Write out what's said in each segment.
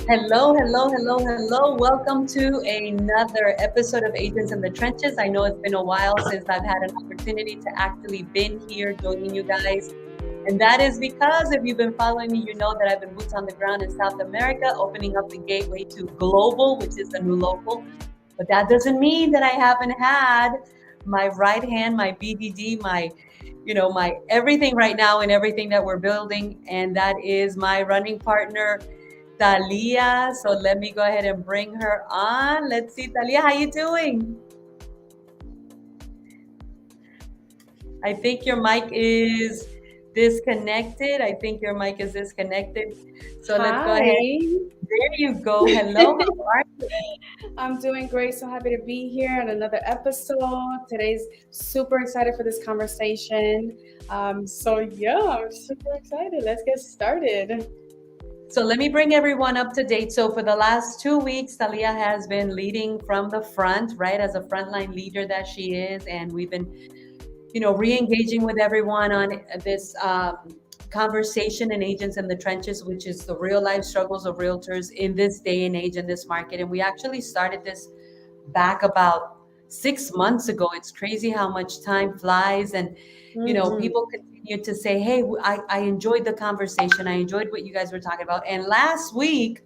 Hello, hello, hello, hello. Welcome to another episode of Agents in the Trenches. I know it's been a while since I've had an opportunity to actually been here joining you guys. And that is because if you've been following me, you know that I've been boots on the ground in South America, opening up the gateway to global, which is the new local. But that doesn't mean that I haven't had my right hand, my BDD, my everything right now and everything that we're building. And that is my running partner, Talia. So let me go ahead and bring her on. Let's see, Talia, how you doing? I think your mic is disconnected. I think your mic is disconnected. So let's go ahead. Hi, There you go. Hello, how are you? I'm doing great. So happy to be here on another episode. Today's super excited for this conversation. So I'm super excited. Let's get started. So let me bring everyone up to date. So for the last 2 weeks, Talia has been leading from the front, right, as a frontline leader that she is, and we've been re-engaging with everyone on this conversation and agents in the trenches, which is the real life struggles of realtors in this day and age in this market. And we actually started this back about 6 months ago. It's crazy how much time flies. And, Hmm. people continue to say, hey, I enjoyed the conversation. I enjoyed what you guys were talking about. And last week,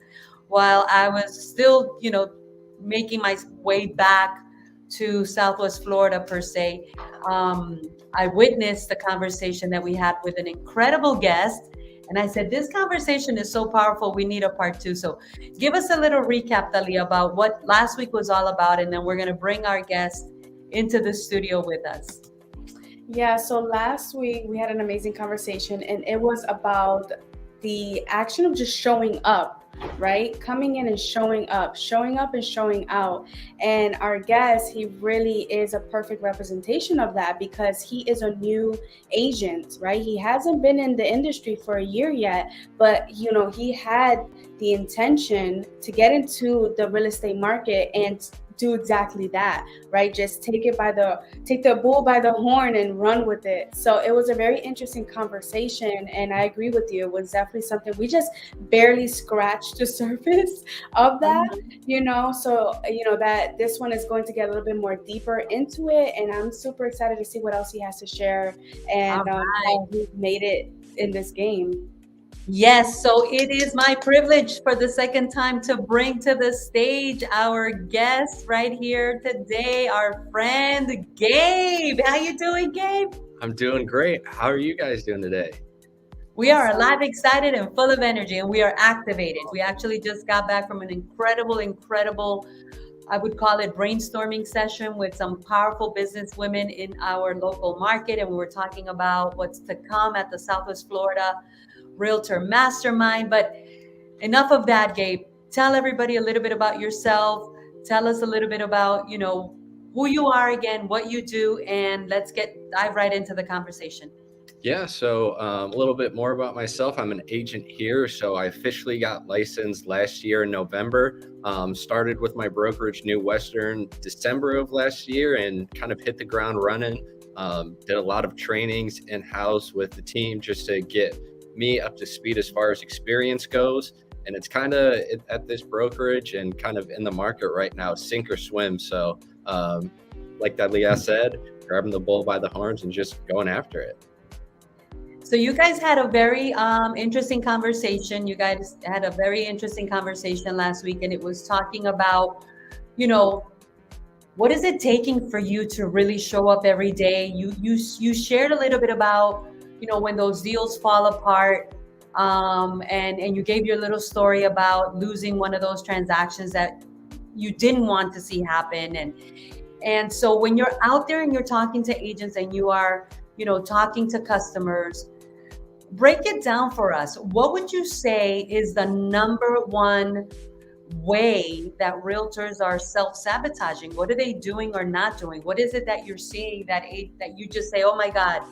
while I was still, making my way back to Southwest Florida per se, um, I witnessed the conversation that we had with an incredible guest. And I said, this conversation is so powerful. We need a part two. So give us a little recap, Talia, about what last week was all about. And then we're going to bring our guest into the studio with us. Yeah, so last week we had an amazing conversation, and it was about the action of just showing up, right? Coming in and showing up and showing out. And our guest, he really is a perfect representation of that because he is a new agent, right? He hasn't been in the industry for a year yet, but he had the intention to get into the real estate market and do exactly that, right? Just take the bull by the horn and run with it. So it was a very interesting conversation, and I agree with you. It was definitely something we just barely scratched the surface of that, So that this one is going to get a little bit more deeper into it, and I'm super excited to see what else he has to share All and right. how he made it in this game. Yes, so it is my privilege for the second time to bring to the stage our guest right here today, our friend Gabe. How you doing, Gabe? I'm doing great. How are you guys doing today? We are Awesome. alive, excited, and full of energy, and we are activated. We actually just got back from an incredible, I would call it brainstorming session with some powerful business women in our local market. And we were talking about what's to come at the Southwest Florida Realtor Mastermind. But enough of that, Gabe. Tell everybody a little bit about yourself. Tell us a little bit about, who you are again, what you do, and let's dive right into the conversation. Yeah, so a little bit more about myself. I'm an agent here. So I officially got licensed last year in November. Started with my brokerage, New Western, December of last year and kind of hit the ground running. Did a lot of trainings in-house with the team just to get me up to speed as far as experience goes. And it's kind of at this brokerage and kind of in the market right now, sink or swim. So like Dalia said, grabbing the bull by the horns and just going after it. So you guys had a very interesting conversation. You guys had a very interesting conversation last week, and it was talking about, you know, what is it taking for you to really show up every day? You shared a little bit about, when those deals fall apart, and you gave your little story about losing one of those transactions that you didn't want to see happen, and so when you're out there and you're talking to agents and you are, talking to customers, break it down for us. What would you say is the number one way that realtors are self-sabotaging? What are they doing or not doing? What is it that you're seeing that you just say, oh my God?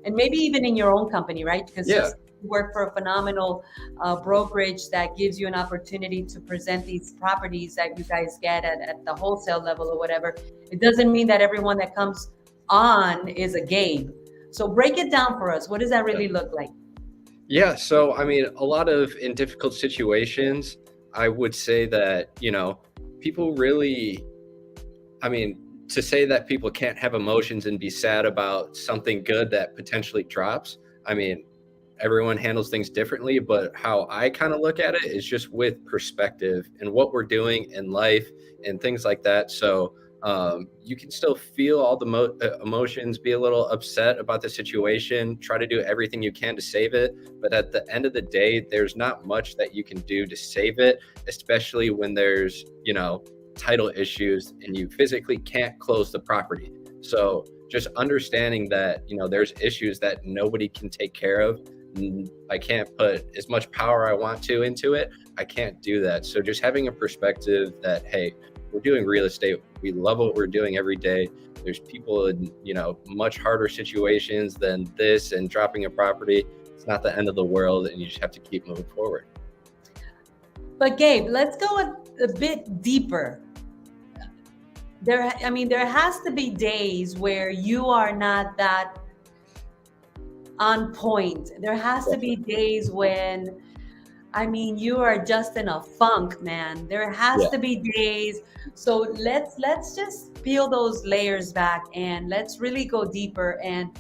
And maybe even in your own company, right? Because Yeah. just work for a phenomenal brokerage that gives you an opportunity to present these properties that you guys get at the wholesale level or whatever. It doesn't mean that everyone that comes on is a Gabe. So break it down for us. What does that really look like? Yeah. So, I mean, a lot of in difficult situations, I would say that, people really, I mean, to say that people can't have emotions and be sad about something good that potentially drops, I mean, everyone handles things differently, but how I kind of look at it is just with perspective and what we're doing in life and things like that. So you can still feel all the emotions, be a little upset about the situation, try to do everything you can to save it. But at the end of the day, there's not much that you can do to save it, especially when there's, title issues and you physically can't close the property. So just understanding that, there's issues that nobody can take care of. I can't put as much power I want to into it. I can't do that. So just having a perspective that, hey, we're doing real estate. We love what we're doing every day. There's people in, much harder situations than this, and dropping a property, it's not the end of the world, and you just have to keep moving forward. But Gabe, let's go a bit deeper. There has to be days where you are not that on point. There has to be days when, you are just in a funk, man. There has to be days. So let's just peel those layers back and let's really go deeper and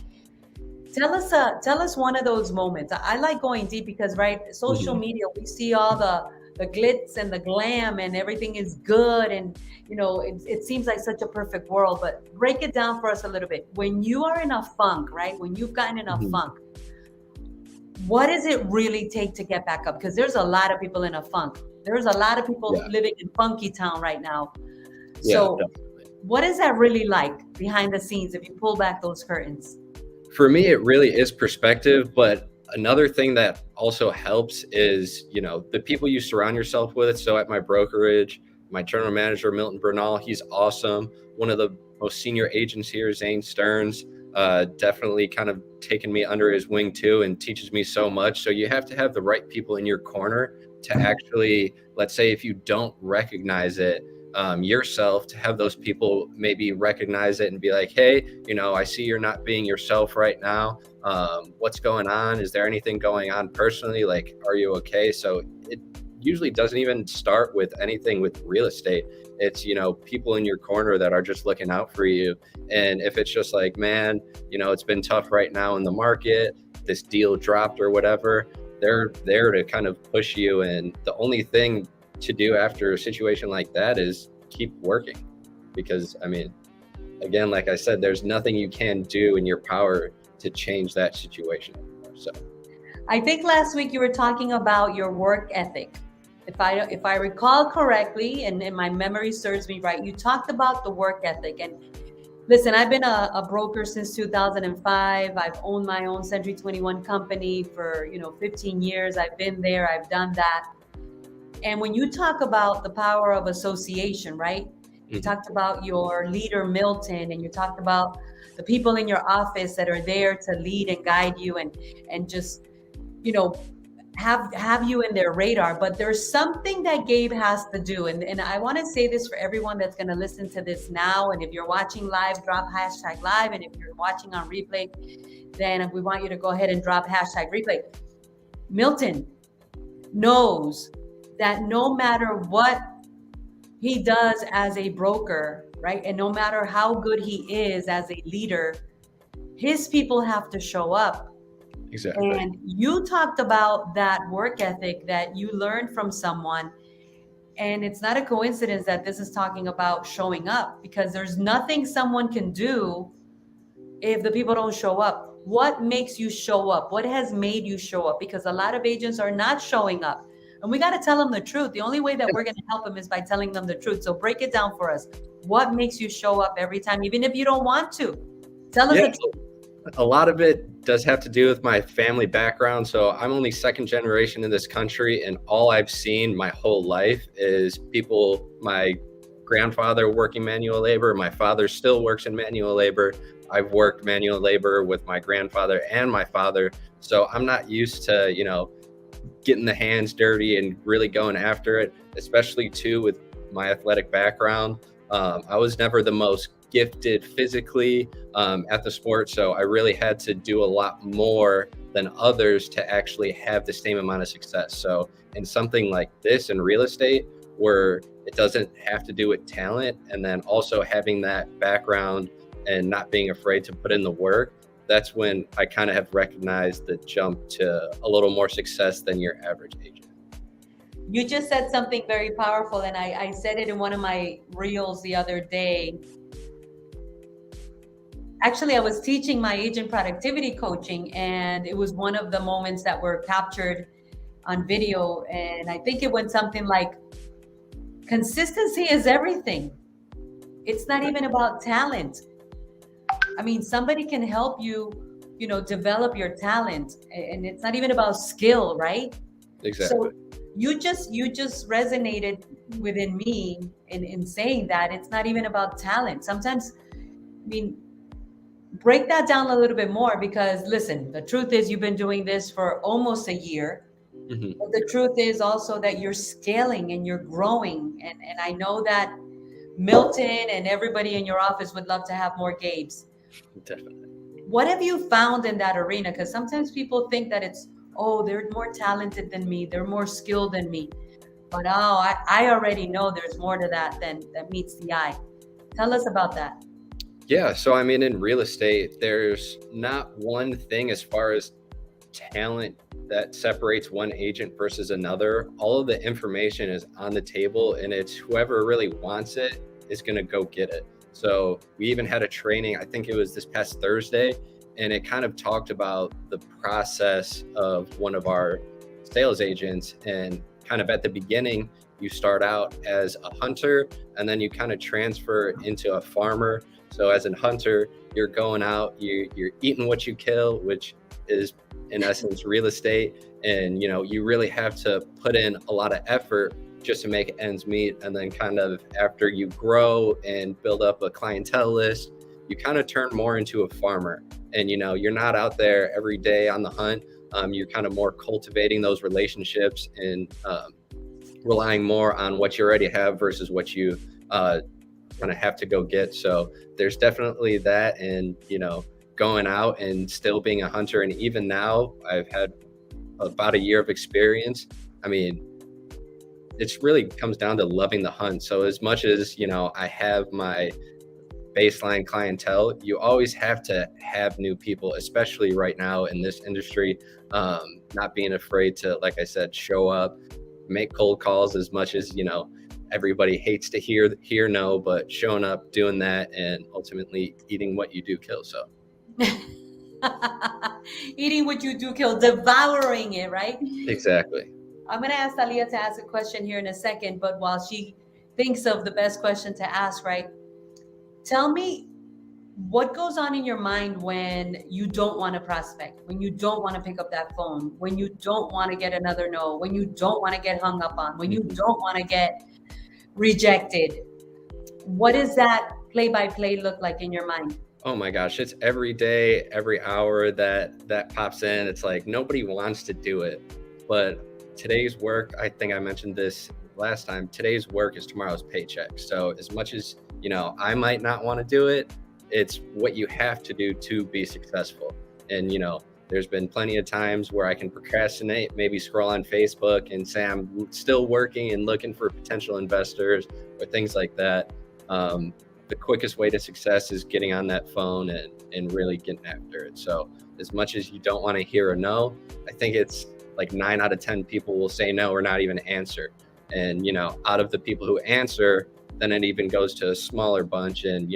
tell us one of those moments. I like going deep because, right, social media, we see all the glitz and the glam and everything is good, and it seems like such a perfect world. But break it down for us a little bit. When you are in a funk, right, when you've gotten in a funk, what does it really take to get back up? Because there's a lot of people in a funk. There's a lot of people living in Funky Town right now. So what is that really like behind the scenes if you pull back those curtains? For me, it really is perspective. But another thing that also helps is, the people you surround yourself with. So at my brokerage, my general manager, Milton Bernal, he's awesome. One of the most senior agents here, Zane Stearns, definitely kind of taken me under his wing too and teaches me so much. So you have to have the right people in your corner to actually, let's say if you don't recognize it yourself, to have those people maybe recognize it and be like, hey, I see you're not being yourself right now. What's going on? Is there anything going on personally? Like, are you okay? So it usually doesn't even start with anything with real estate. It's, people in your corner that are just looking out for you. And if it's just like, man, it's been tough right now in the market, this deal dropped or whatever, they're there to kind of push you. And the only thing to do after a situation like that is keep working. Because, again, like I said, there's nothing you can do in your power to change that situation anymore. So I think last week you were talking about your work ethic. If I recall correctly, and my memory serves me right, you talked about the work ethic. And listen, I've been a broker since 2005. I've owned my own Century 21 company for 15 years. I've been there. I've done that. And when you talk about the power of association, right? You talked about your leader, Milton, and you talked about the people in your office that are there to lead and guide you and just, have you in their radar. But there's something that Gabe has to do. And I want to say this for everyone that's going to listen to this now. And if you're watching live, drop #live. And if you're watching on replay, then we want you to go ahead and drop #replay. Milton knows that no matter what he does as a broker, right? And no matter how good he is as a leader, his people have to show up. Exactly. And you talked about that work ethic that you learned from someone. And it's not a coincidence that this is talking about showing up, because there's nothing someone can do if the people don't show up. What makes you show up? What has made you show up? Because a lot of agents are not showing up. And we got to tell them the truth. The only way that we're going to help them is by telling them the truth. So break it down for us. What makes you show up every time, even if you don't want to? Tell us the truth. A lot of it does have to do with my family background. So I'm only second generation in this country, and all I've seen my whole life is people, my grandfather working manual labor. My father still works in manual labor. I've worked manual labor with my grandfather and my father. So I'm not used to, getting the hands dirty and really going after it, especially too with my athletic background. I was never the most gifted physically at the sport. So I really had to do a lot more than others to actually have the same amount of success. So in something like this in real estate, where it doesn't have to do with talent, and then also having that background and not being afraid to put in the work, that's when I kind of have recognized the jump to a little more success than your average agent. You just said something very powerful, and I said it in one of my reels the other day. Actually, I was teaching my agent productivity coaching, and it was one of the moments that were captured on video. And I think it went something like, consistency is everything. It's not even about talent. I mean, somebody can help you, develop your talent, and it's not even about skill, right? Exactly. So you just resonated within me in saying that it's not even about talent. Sometimes, I mean, break that down a little bit more, because listen, the truth is you've been doing this for almost a year. Mm-hmm. But the truth is also that you're scaling and you're growing. And I know that Milton and everybody in your office would love to have more Gabes. Definitely. What have you found in that arena? Because sometimes people think that it's, oh, they're more talented than me, they're more skilled than me. But I already know there's more to that than that meets the eye. Tell us about that. Yeah. So, I mean, in real estate, there's not one thing as far as talent that separates one agent versus another. All of the information is on the table, and it's whoever really wants it is going to go get it. So we even had a training, I think it was this past Thursday, and it kind of talked about the process of one of our sales agents. And kind of at the beginning, you start out as a hunter, and then you kind of transfer into a farmer. So as a hunter, you're going out, you're eating what you kill, which is in essence real estate. And you really have to put in a lot of effort just to make ends meet. And then kind of after you grow and build up a clientele list, you kind of turn more into a farmer. And you're not out there every day on the hunt. You're kind of more cultivating those relationships and relying more on what you already have versus what you kind of have to go get. So there's definitely that. And going out and still being a hunter. And even now, I've had about a year of experience. I mean, it really comes down to loving the hunt. So as much as I have my baseline clientele, you always have to have new people, especially right now in this industry. Not being afraid to, like I said, show up, make cold calls, as much as everybody hates to hear no, but showing up, doing that, and ultimately eating what you do kill. So eating what you do kill, devouring it, right? Exactly. I'm going to ask Talia to ask a question here in a second, but while she thinks of the best question to ask, right? Tell me, what goes on in your mind when you don't want to prospect, when you don't want to pick up that phone, when you don't want to get another no, when you don't want to get hung up on, when you don't want to get rejected? What does that play-by-play look like in your mind? Oh my gosh, it's every day, every hour that pops in. It's like nobody wants to do it, but today's work, I think I mentioned this last time, today's work is tomorrow's paycheck. So as much as I might not want to do it, it's what you have to do to be successful. And there's been plenty of times where I can procrastinate, maybe scroll on Facebook and say I'm still working and looking for potential investors or things like that. The quickest way to success is getting on that phone and really getting after it. So as much as you don't want to hear a no, I think it's like 9 out of 10 people will say no or not even answer. And, out of the people who answer, then it even goes to a smaller bunch. And,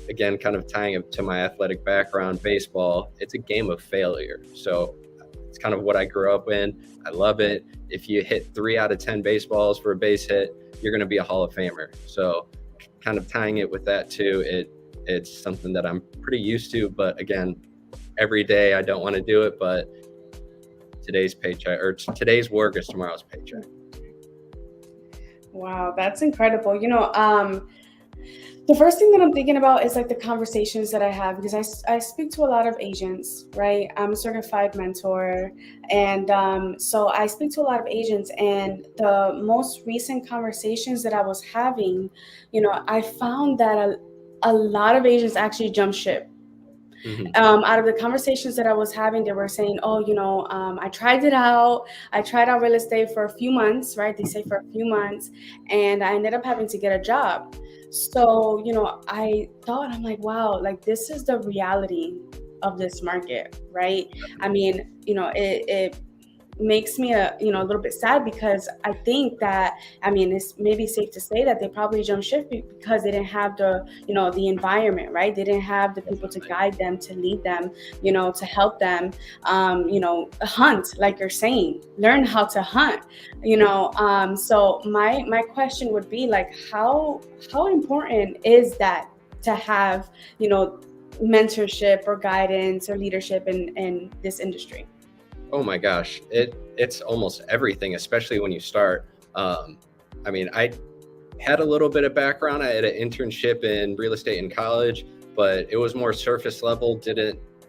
again, kind of tying it to my athletic background, baseball, it's a game of failure. So it's kind of what I grew up in. I love it. If you hit 3 out of 10 baseballs for a base hit, you're going to be a Hall of Famer. So kind of tying it with that too, it's something that I'm pretty used to. But again, every day I don't want to do it, but today's paycheck or today's work is tomorrow's paycheck. Wow, that's incredible. The first thing that I'm thinking about is like the conversations that I have, because I speak to a lot of agents, right? I'm a certified mentor. And so I speak to a lot of agents, and the most recent conversations that I was having, I found that a lot of agents actually jump ship. Out of the conversations that I was having, they were saying, oh, I tried it out. I tried out real estate for a few months, right? They say for a few months, and I ended up having to get a job. So, I thought, I'm like, wow, like this is the reality of this market, right? I mean, it makes me a little bit sad, because I think that, I mean, it's maybe safe to say that they probably jumped ship because they didn't have the environment, right? They didn't have the people to guide them, to lead them, to help them, hunt, like you're saying, learn how to hunt, so my question would be like, how important is that to have, mentorship or guidance or leadership in this industry? Oh my gosh, it's almost everything, especially when you start. I mean, I had a little bit of background. I had an internship in real estate in college, but it was more surface level.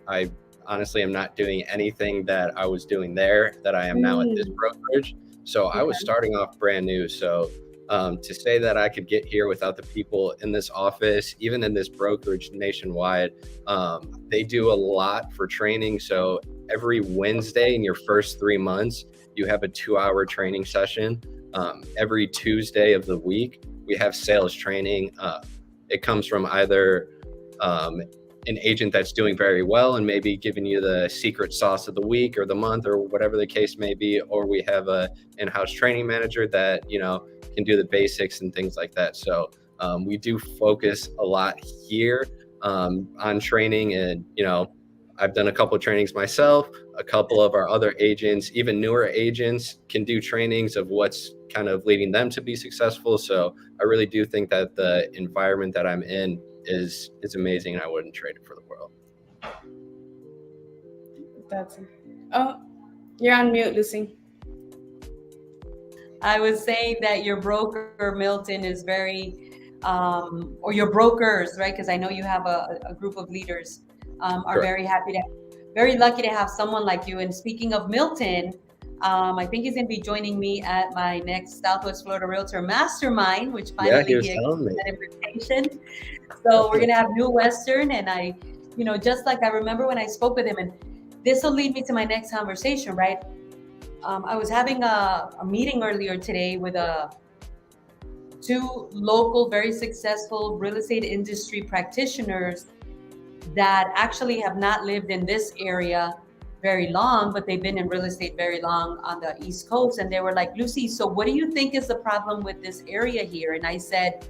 I honestly am not doing anything that I was doing there that I am now at this brokerage. So I was starting off brand new. So to say that I could get here without the people in this office, even in this brokerage nationwide, they do a lot for training. So every Wednesday in your first 3 months, you have a 2-hour training session. Every Tuesday of the week, we have sales training. It comes from either an agent that's doing very well and maybe giving you the secret sauce of the week or the month or whatever the case may be, or we have a in-house training manager that can do the basics and things like that. So we do focus a lot here on training, and I've done a couple of trainings myself. A couple of our other agents, even newer agents, can do trainings of what's kind of leading them to be successful. So I really do think that the environment that I'm in is amazing, and I wouldn't trade it for the world. You're on mute, Lucy. I was saying that your broker, Milton, is very, or your brokers, right? Because I know you have a group of leaders, are very very lucky to have someone like you. And speaking of Milton, I think he's going to be joining me at my next Southwest Florida Realtor Mastermind, which finally he accepted that invitation. So we're going to have New Western, and I, just like I remember when I spoke with him, and this will lead me to my next conversation, right? I was having a meeting earlier today with two local, very successful real estate industry practitioners that actually have not lived in this area very long, but they've been in real estate very long on the East Coast. And they were like, Lucy, so what do you think is the problem with this area here? And I said,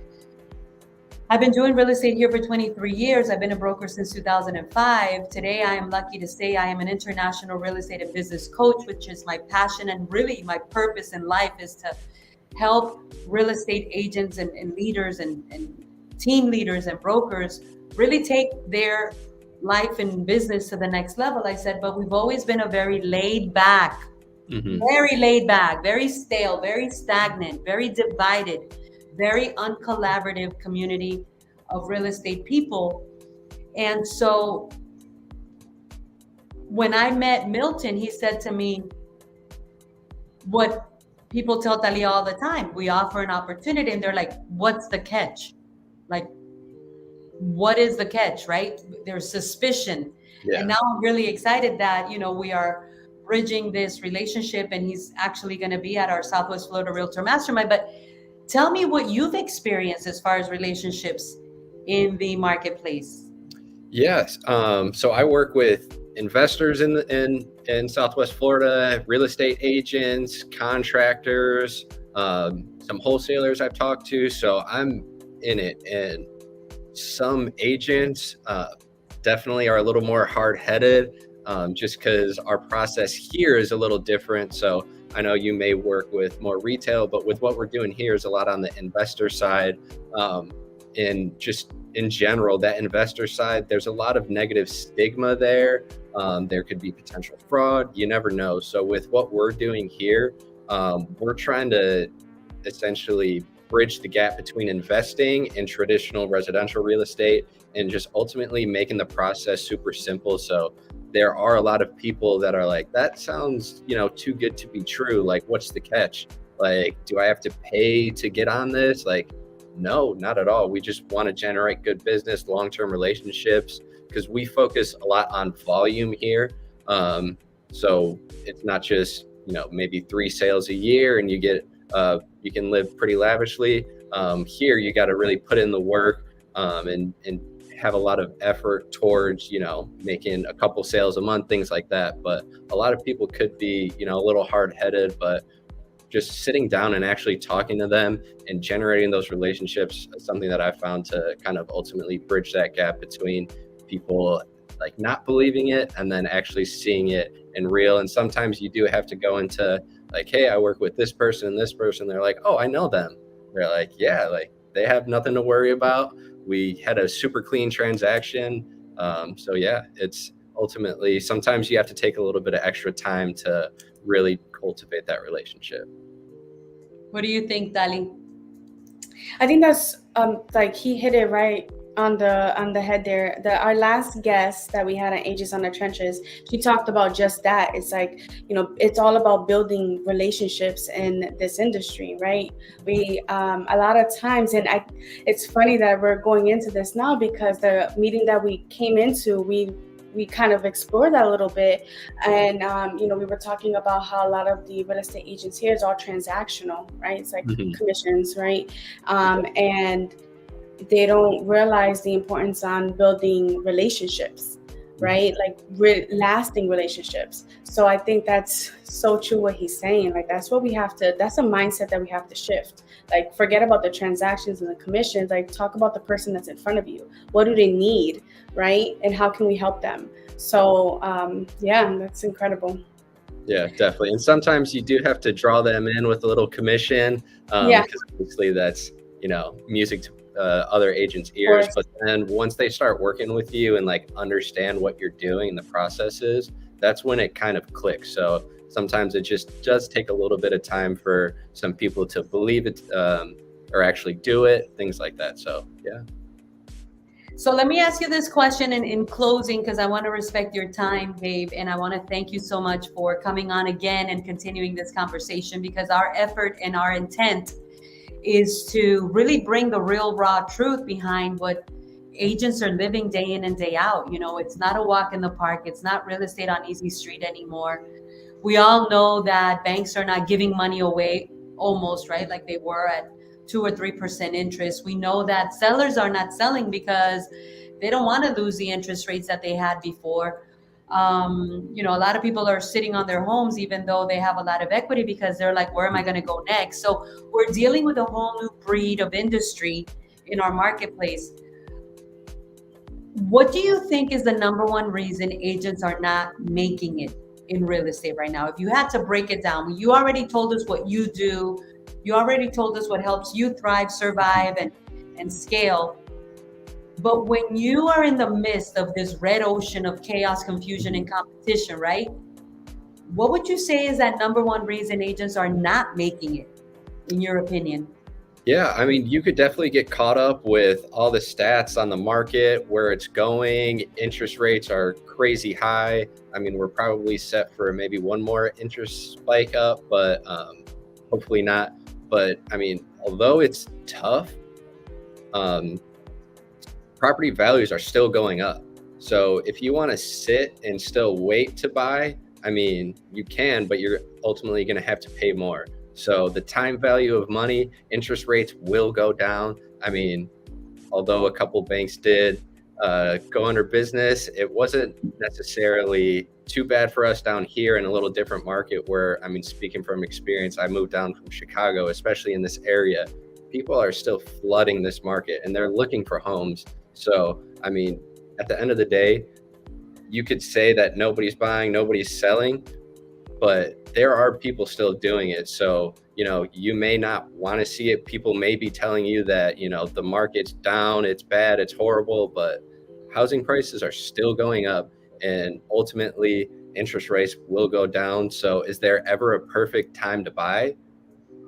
I've been doing real estate here for 23 years. I've been a broker since 2005. Today, I am lucky to say I am an international real estate and business coach, which is my passion, and really my purpose in life is to help real estate agents and leaders and team leaders and brokers really take their life and business to the next level. I said, but we've always been a very laid back, very stale, very stagnant, very divided, very uncollaborative community of real estate people. And so when I met Milton, he said to me, what people tell Talia all the time, we offer an opportunity, and they're like, what's the catch? Like, what is the catch, right? There's suspicion. Yeah. And now I'm really excited that, we are bridging this relationship, and he's actually going to be at our Southwest Florida Realtor Mastermind. But tell me what you've experienced as far as relationships in the marketplace. Yes. So I work with investors in Southwest Florida, real estate agents, contractors, some wholesalers I've talked to. So I'm in it. And some agents definitely are a little more hard-headed, just because our process here is a little different. So I know you may work with more retail, but with what we're doing here is a lot on the investor side. And just in general, that investor side, there's a lot of negative stigma there. There could be potential fraud. You never know. So with what we're doing here, we're trying to essentially bridge the gap between investing and traditional residential real estate, and just ultimately making the process super simple. So there are a lot of people that are like, that sounds, too good to be true. Like, what's the catch? Like, do I have to pay to get on this? Like, No, not at all. We just want to generate good business, long-term relationships, because we focus a lot on volume here. So it's not just, maybe 3 sales a year and you can live pretty lavishly. Here, you got to really put in the work, and have a lot of effort towards, making a couple sales a month, things like that. But a lot of people could be, a little hard-headed, but just sitting down and actually talking to them and generating those relationships is something that I found to kind of ultimately bridge that gap between people like not believing it and then actually seeing it in real. And sometimes you do have to go into like, hey, I work with this person and this person. They're like, oh, I know them. They're like, yeah, like they have nothing to worry about. We had a super clean transaction. So yeah, it's ultimately, sometimes you have to take a little bit of extra time to really cultivate that relationship. What do you think, Dali? I think that's like he hit it right on the head there. Our last guest that we had on Ages on the Trenches, she talked about just that. It's like, it's all about building relationships in this industry, right? We a lot of times, and it's funny that we're going into this now because the meeting that we came into, we kind of explored that a little bit. And, we were talking about how a lot of the real estate agents here is all transactional, right? It's like commissions, right? And they don't realize the importance on building relationships, right? Like lasting relationships. So I think that's so true what he's saying. Like that's a mindset that we have to shift. Like forget about the transactions and the commissions, like talk about the person that's in front of you. What do they need, right? And how can we help them? So yeah, that's incredible. Yeah, definitely. And sometimes you do have to draw them in with a little commission, because obviously that's, music to other agents' ears. But then once they start working with you and like understand what you're doing and the process is, that's when it kind of clicks. So sometimes it just does take a little bit of time for some people to believe it, or actually do it, things like that. So yeah. So let me ask you this question in closing, because I want to respect your time, Gabe, and I want to thank you so much for coming on again and continuing this conversation, because our effort and our intent is to really bring the real raw truth behind what agents are living day in and day out. It's not a walk in the park. It's not real estate on easy street anymore. We all know that banks are not giving money away almost, right? Like they were at 2 or 3% interest. We know that sellers are not selling because they don't want to lose the interest rates that they had before. A lot of people are sitting on their homes even though they have a lot of equity because they're like, where am I going to go next? So we're dealing with a whole new breed of industry in our marketplace. What do you think is the number one reason agents are not making it in real estate right now? If you had to break it down, you already told us what you do. You already told us what helps you thrive, survive, and scale. But when you are in the midst of this red ocean of chaos, confusion, and competition, right? What would you say is that number one reason agents are not making it, in your opinion? Yeah, I mean, you could definitely get caught up with all the stats on the market, where it's going. Interest rates are crazy high. I mean, we're probably set for maybe one more interest spike up, but hopefully not. But I mean, although it's tough, property values are still going up. So if you want to sit and still wait to buy, I mean, you can, but you're ultimately going to have to pay more. So the time value of money, interest rates will go down. I mean, although a couple banks did go under business, it wasn't necessarily too bad for us down here in a little different market where, I mean, speaking from experience, I moved down from Chicago, especially in this area. People are still flooding this market and they're looking for homes. So, I mean, at the end of the day, you could say that nobody's buying, nobody's selling, but there are people still doing it. So, you may not want to see it. People may be telling you that, the market's down, it's bad, it's horrible, but housing prices are still going up and ultimately interest rates will go down. So is there ever a perfect time to buy?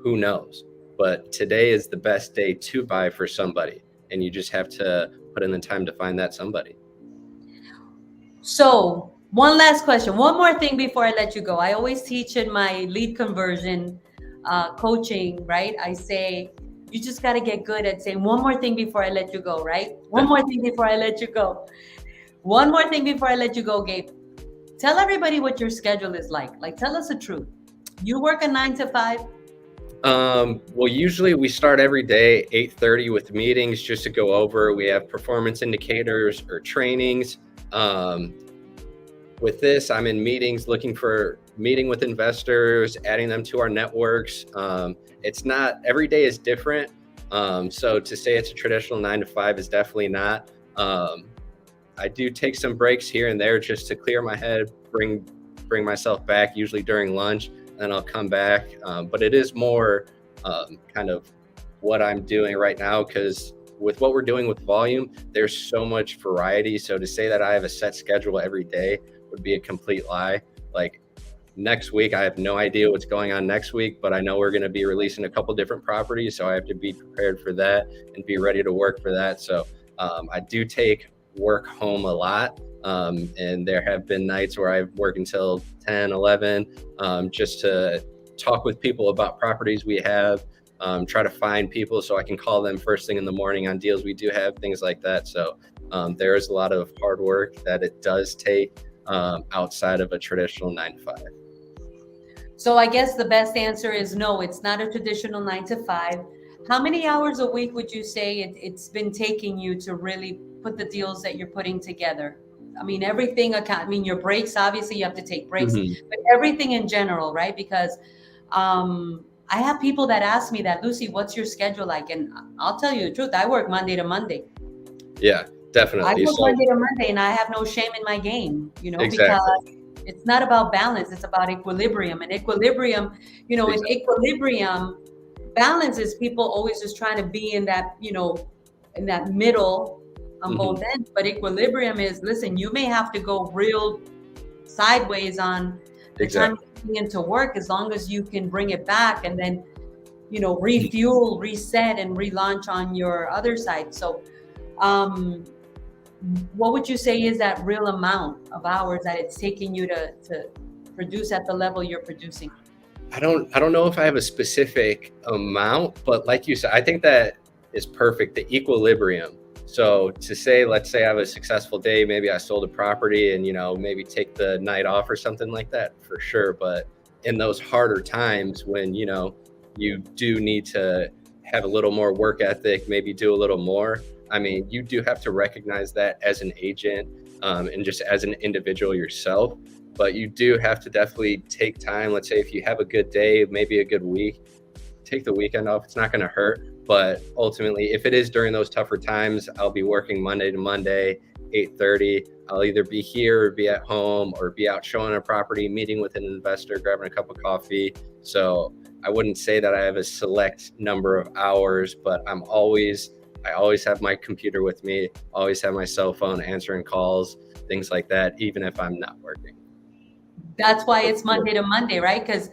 Who knows? But today is the best day to buy for somebody. And you just have to put in the time to find that somebody. So one last question, one more thing before I let you go. I always teach in my lead conversion coaching, right? I say, You just got to get good at saying one more thing before I let you go, right? One more thing before I let you go. One more thing before I let you go, Gabe. Tell everybody what your schedule is like. Like, tell us the truth. You work a 9 to 5? Well, usually we start every day 8:30 with meetings just to go over. We have performance indicators or trainings. With this, I'm in meetings meeting with investors, adding them to our networks. It's not, every day is different. So to say it's a traditional 9 to 5 is definitely not. I do take some breaks here and there just to clear my head, bring myself back, usually during lunch, then I'll come back. But it is more kind of what I'm doing right now, because with what we're doing with volume, there's so much variety. So to say that I have a set schedule every day would be a complete lie. Like next week, I have no idea what's going on next week, but I know we're going to be releasing a couple different properties. So I have to be prepared for that and be ready to work for that. So I do take work home a lot. And there have been nights where I work until 10, 11, just to talk with people about properties we have, try to find people so I can call them first thing in the morning on deals we do have, things like that. So there is a lot of hard work that it does take outside of a traditional 9 to 5. So I guess the best answer is no, it's not a traditional 9 to 5. How many hours a week would you say it's been taking you to really put the deals that you're putting together? I mean, everything, I mean, your breaks, obviously you have to take breaks, but everything in general, right? Because I have people that ask me that, Lucy, what's your schedule like? And I'll tell you the truth, I work Monday to Monday. Yeah, definitely. I work Monday to Monday, and I have no shame in my game, Exactly. Because it's not about balance, it's about equilibrium. And equilibrium, Exactly. in equilibrium, balance is people always just trying to be in that, in that middle on both ends. But equilibrium is, listen, you may have to go real sideways on the time you're putting into work, as long as you can bring it back and then, refuel, reset, and relaunch on your other side. So, what would you say is that real amount of hours that it's taking you to produce at the level you're producing? I don't know if I have a specific amount, but like you said, I think that is perfect, the equilibrium. So to say, let's say I have a successful day, maybe I sold a property and, maybe take the night off or something like that, for sure. But in those harder times when, you do need to have a little more work ethic, maybe do a little more. I mean, you do have to recognize that as an agent and just as an individual yourself. But you do have to definitely take time. Let's say if you have a good day, maybe a good week, take the weekend off. It's not going to hurt. But ultimately, if it is during those tougher times, I'll be working Monday to Monday, 8:30. I'll either be here or be at home or be out showing a property, meeting with an investor, grabbing a cup of coffee. So I wouldn't say that I have a select number of hours, but I always have my computer with me, always have my cell phone, answering calls, things like that, even if I'm not working. That's why it's Monday to Monday, right? Because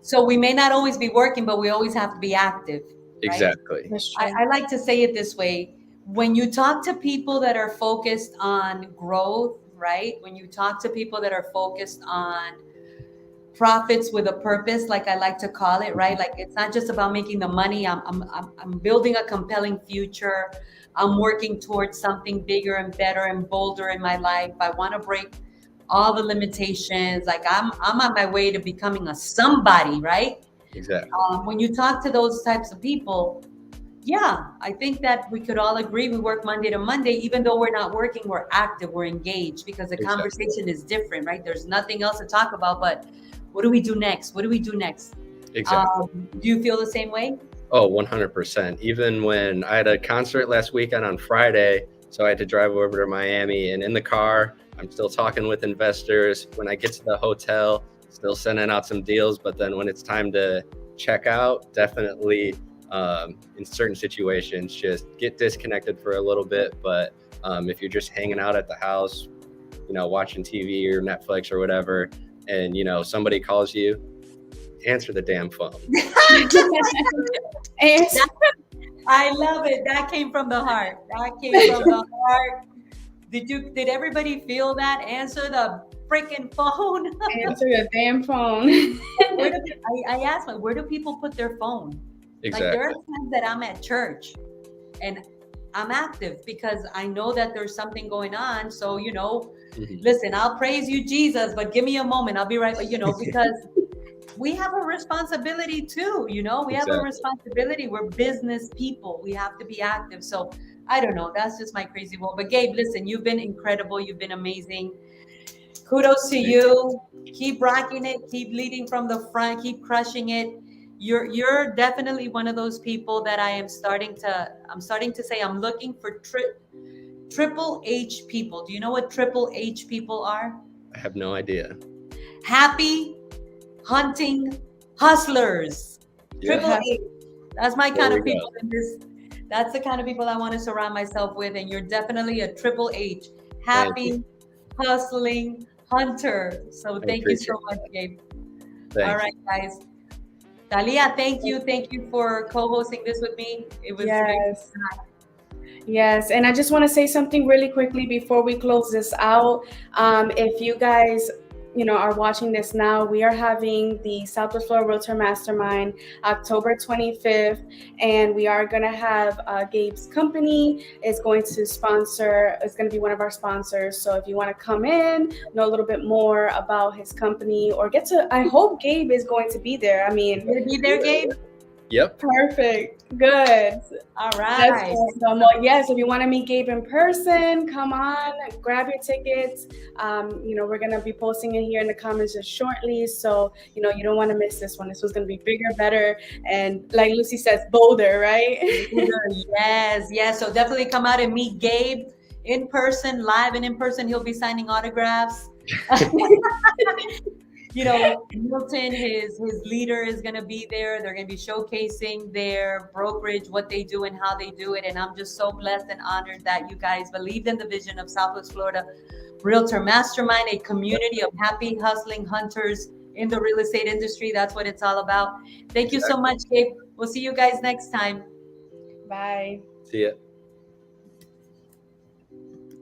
so we may not always be working, but we always have to be active. Right? Exactly. I like to say it this way. When you talk to people that are focused on growth, right? When you talk to people that are focused on profits with a purpose, like I like to call it, right? Like it's not just about making the money. I'm building a compelling future. I'm working towards something bigger and better and bolder in my life. I want to break all the limitations. Like I'm on my way to becoming a somebody, right? Exactly. When you talk to those types of people, yeah, I think that we could all agree we work Monday to Monday. Even though we're not working, we're active, we're engaged, because the conversation is different, right? There's nothing else to talk about, but what do we do next? What do we do next? Exactly. Do you feel the same way? Oh, 100%. Even when I had a concert last weekend on Friday, so I had to drive over to Miami, and in the car, I'm still talking with investors. When I get to the hotel, still sending out some deals. But then when it's time to check out, definitely in certain situations, just get disconnected for a little bit. But if you're just hanging out at the house, watching TV or Netflix or whatever, and, somebody calls you, answer the damn phone. I love it. That came from the heart. Did everybody feel that? Answer the freaking phone. Answer the damn phone. I asked them, where do people put their phone? Like there are Exactly. times that I'm at church and I'm active because I know that there's something going on. So, Mhm. listen, I'll praise you, Jesus, but give me a moment. I'll be right, because we have a responsibility too, we have a Exactly. responsibility. We're business people. We have to be active. So I don't know. That's just my crazy world. But Gabe, listen, you've been incredible. You've been amazing. Kudos to Thank you. you. Keep rocking it. Keep leading from the front. Keep crushing it. You're definitely one of those people that I'm starting to say I'm looking for triple H people. Do you know what triple H people are? I have no idea. Happy hunting hustlers. Yeah, Triple Ha- H. That's my there kind we of go. people in this. That's the kind of people I want to surround myself with. And you're definitely a triple H. Thank you. Happy, hustling, hunter. So I thank you so appreciate much, that. Gabe. All Thank you. right, guys. Talia, thank you. Thank you for co-hosting this with me. It was great. yes. Yes, and I just want to say something really quickly before we close this out. If you guys, are watching this now, we are having the Southwest Florida Realtor Mastermind October 25th, and we are going to have Gabe's company is going to sponsor. It's going to be one of our sponsors. So if you want to come in, know a little bit more about his company, or I hope Gabe is going to be there. I mean, You gonna be there, Gabe? Yep. perfect, good. All That's right. awesome. Well, yes, if you want to meet Gabe in person, come on, grab your tickets. We're going to be posting it here in the comments just shortly. So, you don't want to miss this one. This was going to be bigger, better, and like Lucy says, bolder, right? Yes, yes. So definitely come out and meet Gabe in person, live and in person. He'll be signing autographs. Milton, his leader is going to be there. They're going to be showcasing their brokerage, what they do and how they do it. And I'm just so blessed and honored that you guys believed in the vision of Southwest Florida Realtor Mastermind, a community of happy, hustling hunters in the real estate industry. That's what it's all about. Thank you so Exactly. much, Gabe. We'll see you guys next time. Bye. See ya.